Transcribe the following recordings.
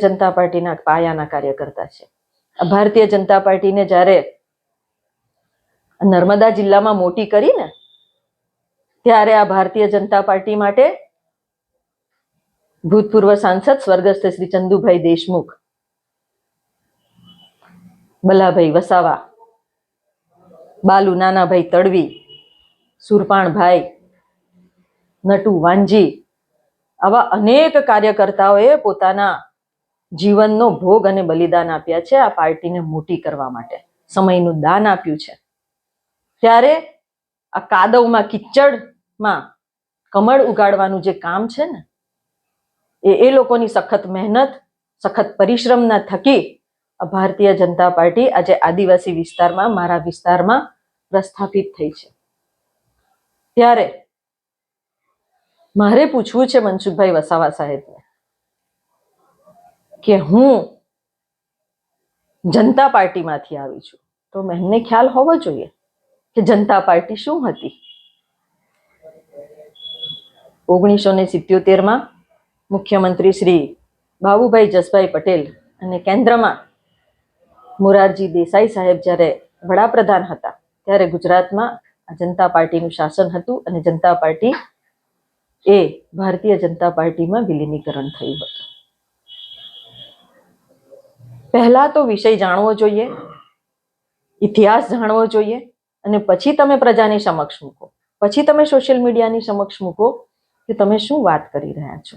જનતા પાર્ટીના પાયાના કાર્યકર્તા છે. ભારતીય જનતા પાર્ટીને જ્યારે નર્મદા જિલ્લામાં મોટી કરીને ત્યારે આ ભારતીય જનતા પાર્ટી માટે ભૂતપૂર્વ સાંસદ સ્વર્ગસ્થ શ્રી ચંદુભાઈ દેશમુખ, બલાભાઈ વસાવા, બાલુ નાનાભાઈ તડવી, સુરપાણભાઈ, નટુ વાંજી, આવા અનેક કાર્યકર્તાઓએ પોતાના જીવનનો ભોગ અને બલિદાન આપ્યા છે આ પાર્ટીને મોટી કરવા માટે, સમયનું દાન આપ્યું છે. ત્યારે આ કાદવમાં કિચડમાં કમળ ઉગાડવાનું જે કામ છે ને એ લોકોની સખત મહેનત, સખત પરિશ્રમના થકી ભારતીય જનતા પાર્ટી આજે આદિવાસી વિસ્તારમાં, મારા વિસ્તારમાં પ્રસ્થાપિત થઈ છે. ત્યારે મારે પૂછવું છે મનસુખભાઈ વસાવા સાહેબને કે હું જનતા પાર્ટીમાંથી આવી છું, તો એમને ખ્યાલ હોવો જોઈએ કે જનતા પાર્ટી શું હતી. 1977માં મુખ્યમંત્રી શ્રી બાબુભાઈ જસભાઈ પટેલ અને કેન્દ્રમાં મોરારજી દેસાઈ સાહેબ જ્યારે વડાપ્રધાન હતા ત્યારે ગુજરાતમાં જનતા પાર્ટીનું શાસન હતું અને જનતા પાર્ટી એ ભારતીય જનતા પાર્ટીમાં વિલીનીકરણ થયું હતું. પહેલા તો વિષય જાણવો જોઈએ, ઇતિહાસ જાણવો જોઈએ અને પછી તમે પ્રજાની સમક્ષ મૂકો, પછી તમે સોશિયલ મીડિયાની સમક્ષ મૂકો કે તમે શું વાત કરી રહ્યા છો.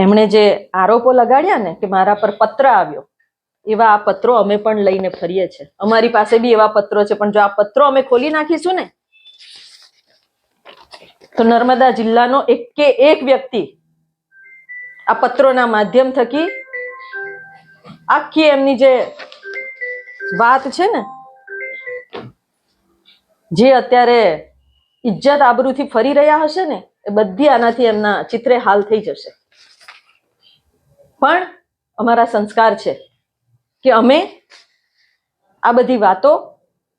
એમણે જે આરોપો લગાડ્યા ને કે મારા પર પત્ર આવ્યો, એવા આ પત્રો અમે પણ લઈને ફરીએ છીએ. અમારી પાસે બી એવા પત્રો છે, પણ જો આ પત્રો અમે ખોલી નાખીશું ને તો નર્મદા જિલ્લાનો એકે એક વ્યક્તિ આ પત્રોના માધ્યમ થકી આખી એમની જે વાત છે ને, જે અત્યારે ઇજ્જત આબરૂથી ફરી રહ્યા હશે ને, એ બધી આનાથી એમના ચિત્રે હાલ થઈ જશે. પણ અમારા સંસ્કાર છે કે અમે આ બધી વાતો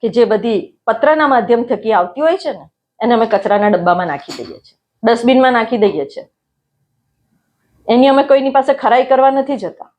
કે જે બધી પત્રના માધ્યમ થકી આવતી હોય છે ને એને અમે કચરાના ડબ્બામાં નાખી દઈએ છીએ, ડસ્ટબિનમાં નાખી દઈએ છીએ. એની અમે કોઈની પાસે ખરાઈ કરવા નથી જતા.